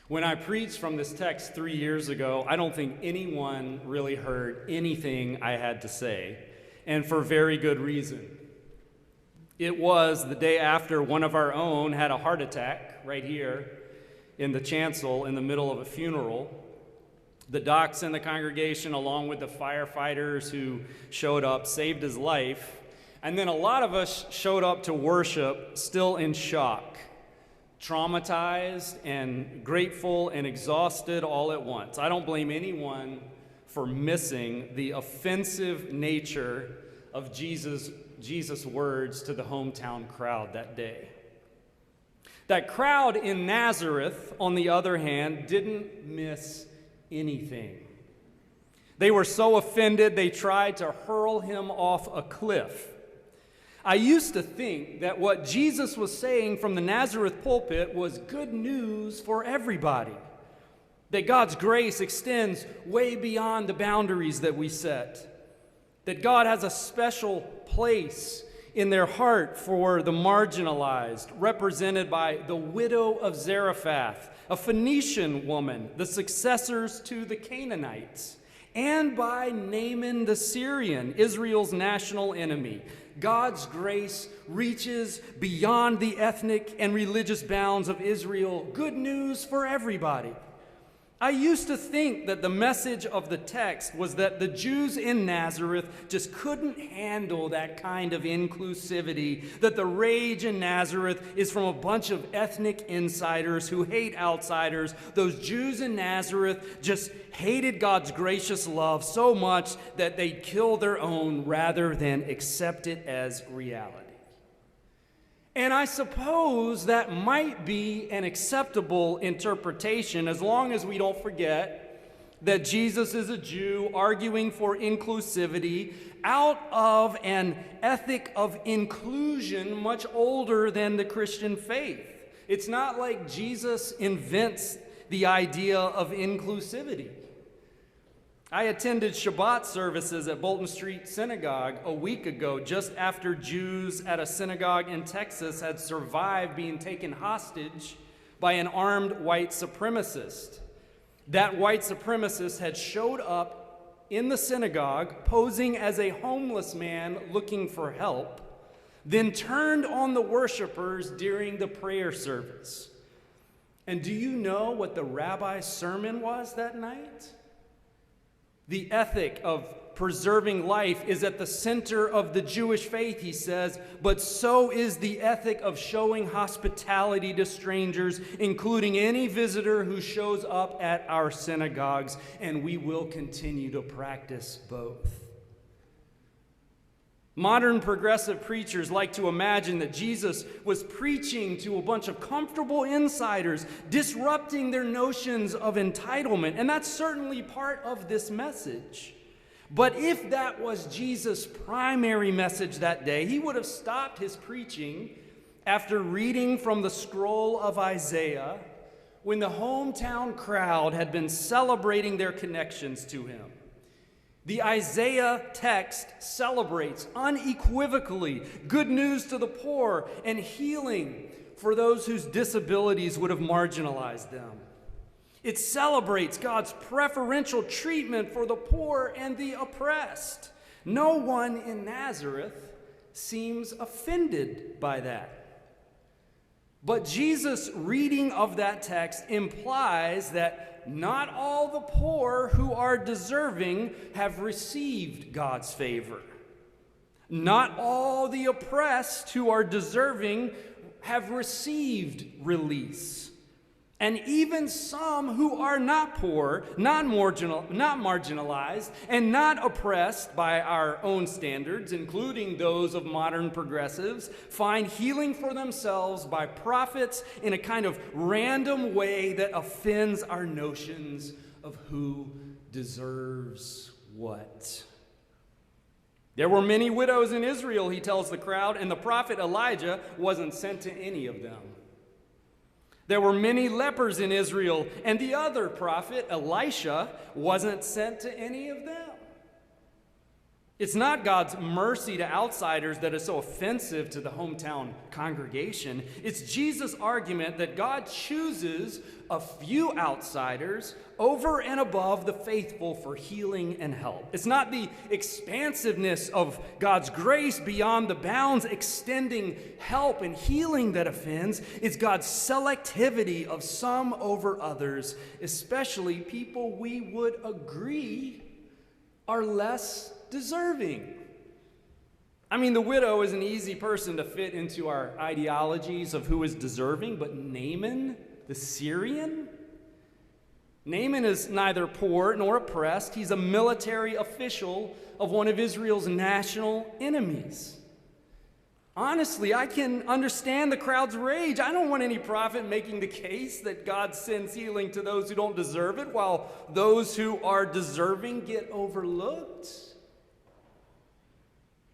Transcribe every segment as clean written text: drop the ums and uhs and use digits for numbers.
When I preached from this text 3 years ago, I don't think anyone really heard anything I had to say, and for very good reason. It was the day after one of our own had a heart attack right here in the chancel in the middle of a funeral. The docs in the congregation, along with the firefighters who showed up, saved his life. And then a lot of us showed up to worship still in shock, traumatized and grateful and exhausted all at once. I don't blame anyone for missing the offensive nature of Jesus' words to the hometown crowd that day. That crowd in Nazareth, on the other hand, didn't miss anything. They were so offended they tried to hurl him off a cliff. I used to think that what Jesus was saying from the Nazareth pulpit was good news for everybody, that God's grace extends way beyond the boundaries that we set, that God has a special place in their heart for the marginalized, represented by the widow of Zarephath, a Phoenician woman, the successors to the Canaanites, and by Naaman the Syrian, Israel's national enemy. God's grace reaches beyond the ethnic and religious bounds of Israel. Good news for everybody. I used to think that the message of the text was that the Jews in Nazareth just couldn't handle that kind of inclusivity, that the rage in Nazareth is from a bunch of ethnic insiders who hate outsiders. Those Jews in Nazareth just hated God's gracious love so much that they'd kill their own rather than accept it as reality. And I suppose that might be an acceptable interpretation as long as we don't forget that Jesus is a Jew arguing for inclusivity out of an ethic of inclusion much older than the Christian faith. It's not like Jesus invents the idea of inclusivity. I attended Shabbat services at Bolton Street Synagogue a week ago, just after Jews at a synagogue in Texas had survived being taken hostage by an armed white supremacist. That white supremacist had showed up in the synagogue posing as a homeless man looking for help, then turned on the worshipers during the prayer service. And do you know what the rabbi's sermon was that night? The ethic of preserving life is at the center of the Jewish faith, he says, but so is the ethic of showing hospitality to strangers, including any visitor who shows up at our synagogues, and we will continue to practice both. Modern progressive preachers like to imagine that Jesus was preaching to a bunch of comfortable insiders, disrupting their notions of entitlement, and that's certainly part of this message. But if that was Jesus' primary message that day, he would have stopped his preaching after reading from the scroll of Isaiah when the hometown crowd had been celebrating their connections to him. The Isaiah text celebrates unequivocally good news to the poor and healing for those whose disabilities would have marginalized them. It celebrates God's preferential treatment for the poor and the oppressed. No one in Nazareth seems offended by that. But Jesus' reading of that text implies that not all the poor who are deserving have received God's favor. Not all the oppressed who are deserving have received release. And even some who are not poor, not marginalized, and not oppressed by our own standards, including those of modern progressives, find healing for themselves by prophets in a kind of random way that offends our notions of who deserves what. There were many widows in Israel, he tells the crowd, and the prophet Elijah wasn't sent to any of them. There were many lepers in Israel, and the other prophet, Elisha, wasn't sent to any of them. It's not God's mercy to outsiders that is so offensive to the hometown congregation. It's Jesus' argument that God chooses a few outsiders over and above the faithful for healing and help. It's not the expansiveness of God's grace beyond the bounds extending help and healing that offends. It's God's selectivity of some over others, especially people we would agree are less deserving. I mean, the widow is an easy person to fit into our ideologies of who is deserving, but Naaman, the Syrian? Naaman is neither poor nor oppressed. He's a military official of one of Israel's national enemies. Honestly, I can understand the crowd's rage. I don't want any prophet making the case that God sends healing to those who don't deserve it, while those who are deserving get overlooked.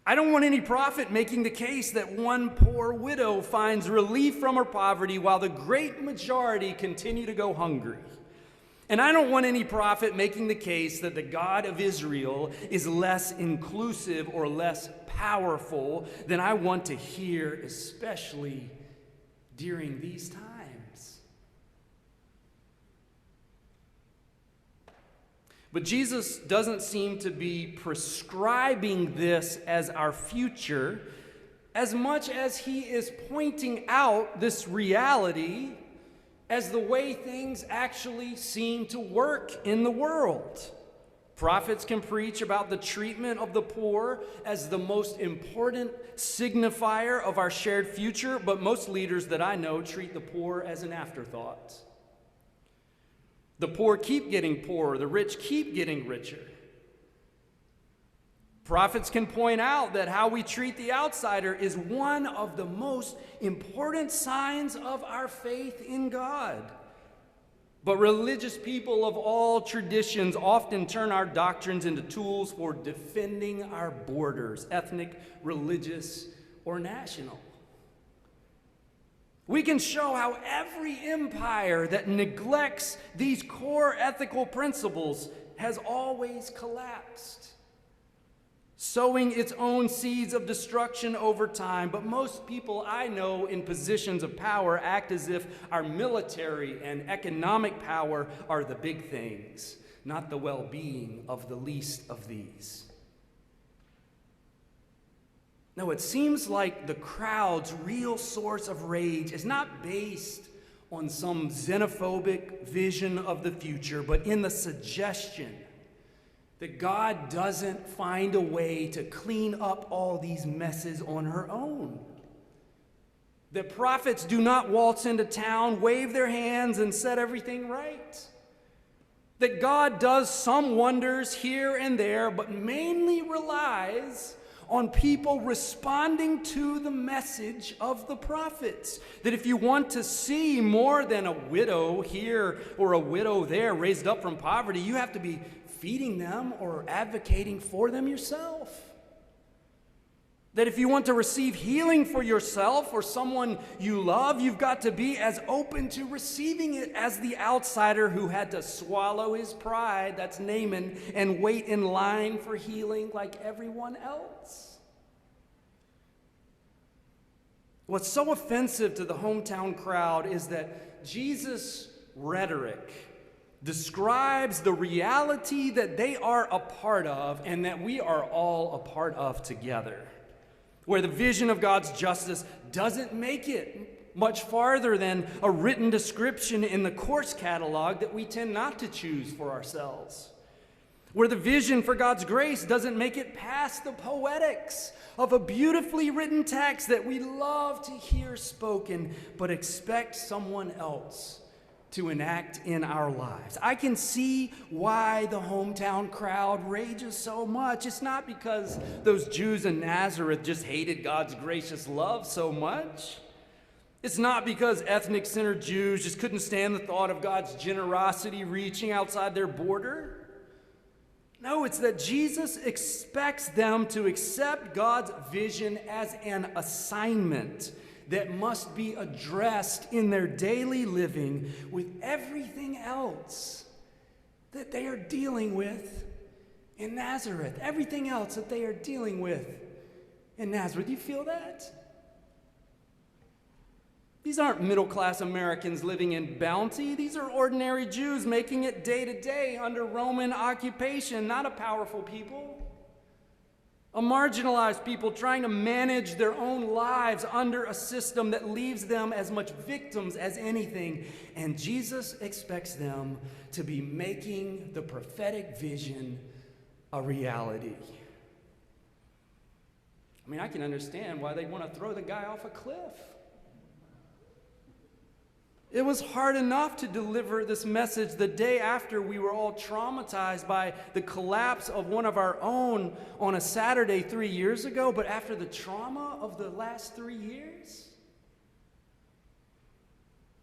I don't want any prophet making the case that one poor widow finds relief from her poverty while the great majority continue to go hungry. And I don't want any prophet making the case that the God of Israel is less inclusive or less powerful than I want to hear, especially during these times. But Jesus doesn't seem to be prescribing this as our future as much as he is pointing out this reality as the way things actually seem to work in the world. Prophets can preach about the treatment of the poor as the most important signifier of our shared future, but most leaders that I know treat the poor as an afterthought. The poor keep getting poorer, the rich keep getting richer. Prophets can point out that how we treat the outsider is one of the most important signs of our faith in God. But religious people of all traditions often turn our doctrines into tools for defending our borders, ethnic, religious, or national. We can show how every empire that neglects these core ethical principles has always collapsed, sowing its own seeds of destruction over time. But most people I know in positions of power act as if our military and economic power are the big things, not the well-being of the least of these. No, it seems like the crowd's real source of rage is not based on some xenophobic vision of the future, but in the suggestion that God doesn't find a way to clean up all these messes on her own. That prophets do not waltz into town, wave their hands, and set everything right. That God does some wonders here and there, but mainly relies on people responding to the message of the prophets. That if you want to see more than a widow here or a widow there raised up from poverty, you have to be feeding them or advocating for them yourself. That if you want to receive healing for yourself or someone you love, you've got to be as open to receiving it as the outsider who had to swallow his pride, that's Naaman, and wait in line for healing like everyone else. What's so offensive to the hometown crowd is that Jesus' rhetoric describes the reality that they are a part of and that we are all a part of together. Where the vision of God's justice doesn't make it much farther than a written description in the course catalog that we tend not to choose for ourselves. Where the vision for God's grace doesn't make it past the poetics of a beautifully written text that we love to hear spoken, but expect someone else to enact in our lives. I can see why the hometown crowd rages so much. It's not because those Jews in Nazareth just hated God's gracious love so much. It's not because ethnic centered Jews just couldn't stand the thought of God's generosity reaching outside their border. No, it's that Jesus expects them to accept God's vision as an assignment that must be addressed in their daily living with everything else that they are dealing with in Nazareth, everything else that they are dealing with in Nazareth. Do you feel that? These aren't middle-class Americans living in bounty. These are ordinary Jews making it day to day under Roman occupation, not a powerful people. A marginalized people trying to manage their own lives under a system that leaves them as much victims as anything. And Jesus expects them to be making the prophetic vision a reality. I mean, I can understand why they want to throw the guy off a cliff. It was hard enough to deliver this message the day after we were all traumatized by the collapse of one of our own on a Saturday 3 years ago, but after the trauma of the last 3 years?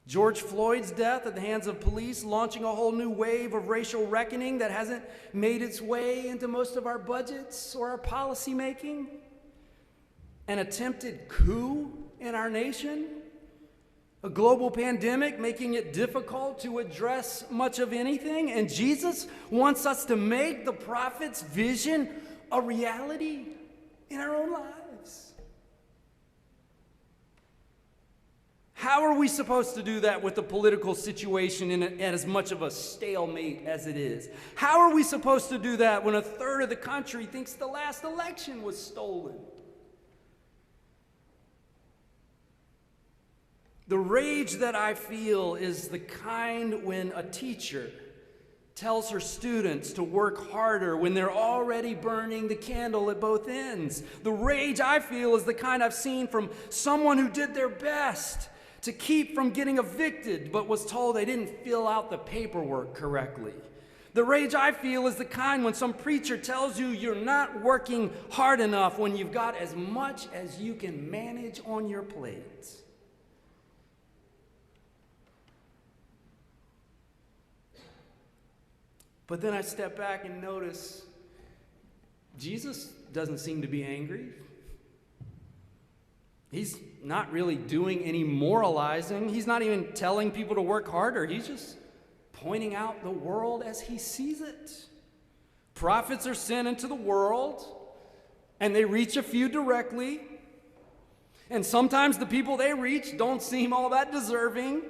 George Floyd's death at the hands of police, launching a whole new wave of racial reckoning that hasn't made its way into most of our budgets or our policy making. An attempted coup in our nation. A global pandemic making it difficult to address much of anything. And Jesus wants us to make the prophet's vision a reality in our own lives. How are we supposed to do that with the political situation in as much of a stalemate as it is? How are we supposed to do that when a third of the country thinks the last election was stolen? The rage that I feel is the kind when a teacher tells her students to work harder when they're already burning the candle at both ends. The rage I feel is the kind I've seen from someone who did their best to keep from getting evicted but was told they didn't fill out the paperwork correctly. The rage I feel is the kind when some preacher tells you you're not working hard enough when you've got as much as you can manage on your plate. But then I step back and notice Jesus doesn't seem to be angry. He's not really doing any moralizing. He's not even telling people to work harder. He's just pointing out the world as he sees it. Prophets are sent into the world, and they reach a few directly. And sometimes the people they reach don't seem all that deserving.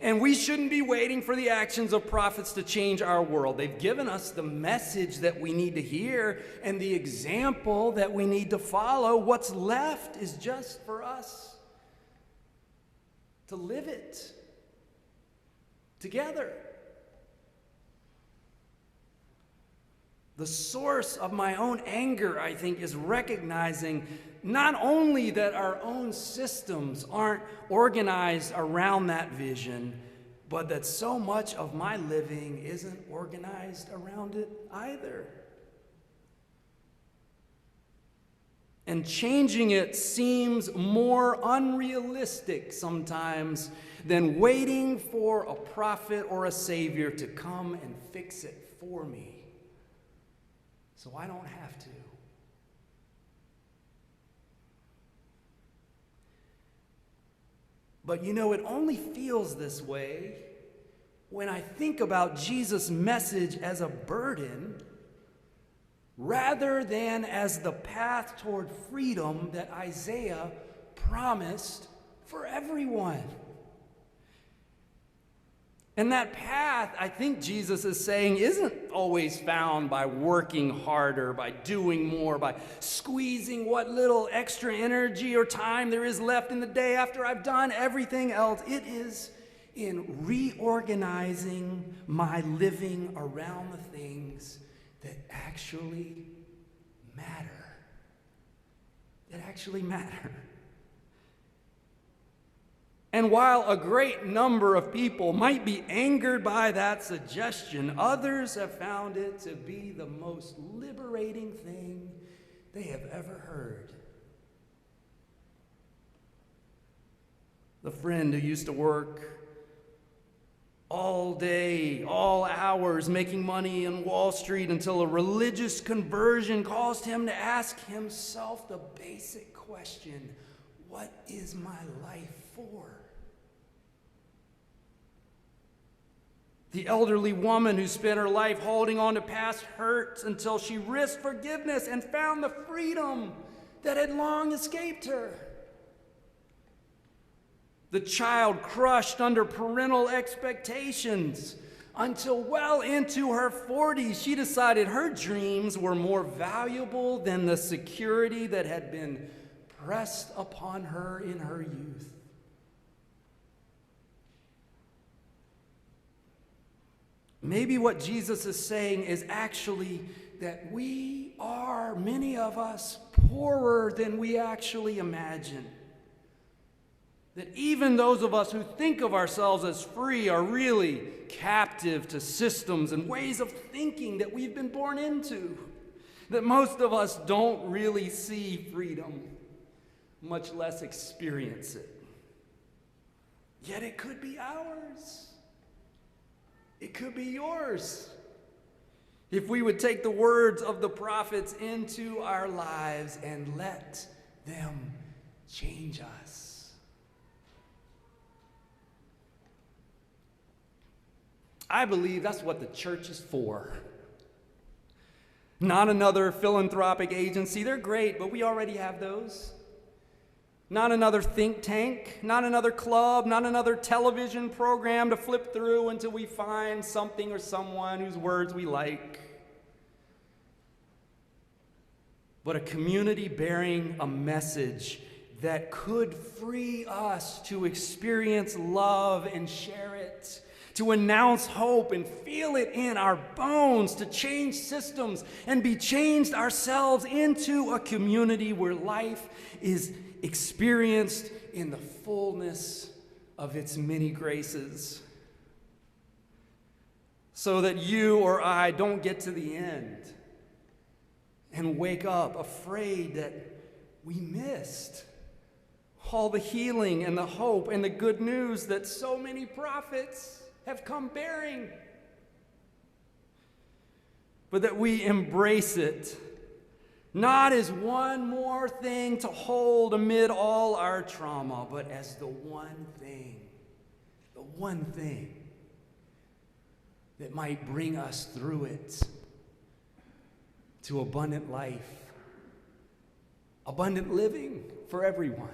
And we shouldn't be waiting for the actions of prophets to change our world. They've given us the message that we need to hear and the example that we need to follow. What's left is just for us to live it together. The source of my own anger, I think, is recognizing not only that our own systems aren't organized around that vision, but that so much of my living isn't organized around it either. And changing it seems more unrealistic sometimes than waiting for a prophet or a savior to come and fix it for me, so I don't have to. But you know, it only feels this way when I think about Jesus' message as a burden rather than as the path toward freedom that Isaiah promised for everyone. And that path, I think Jesus is saying, isn't always found by working harder, by doing more, by squeezing what little extra energy or time there is left in the day after I've done everything else. It is in reorganizing my living around the things that actually matter. That actually matter. And while a great number of people might be angered by that suggestion, others have found it to be the most liberating thing they have ever heard. The friend who used to work all day, all hours, making money on Wall Street until a religious conversion caused him to ask himself the basic question, what is my life for? The elderly woman who spent her life holding on to past hurts until she risked forgiveness and found the freedom that had long escaped her. The child crushed under parental expectations until well into her 40s, she decided her dreams were more valuable than the security that had been pressed upon her in her youth. Maybe what Jesus is saying is actually that we are, many of us, poorer than we actually imagine. That even those of us who think of ourselves as free are really captive to systems and ways of thinking that we've been born into. That most of us don't really see freedom, much less experience it. Yet it could be ours. It could be yours. If we would take the words of the prophets into our lives and let them change us. I believe that's what the church is for. Not another philanthropic agency. They're great, but we already have those. Not another think tank, not another club, not another television program to flip through until we find something or someone whose words we like. But a community bearing a message that could free us to experience love and share it, to announce hope and feel it in our bones, to change systems and be changed ourselves into a community where life is experienced in the fullness of its many graces, so that you or I don't get to the end and wake up afraid that we missed all the healing and the hope and the good news that so many prophets have come bearing, but that we embrace it not as one more thing to hold amid all our trauma, but as the one thing that might bring us through it to abundant life, abundant living for everyone.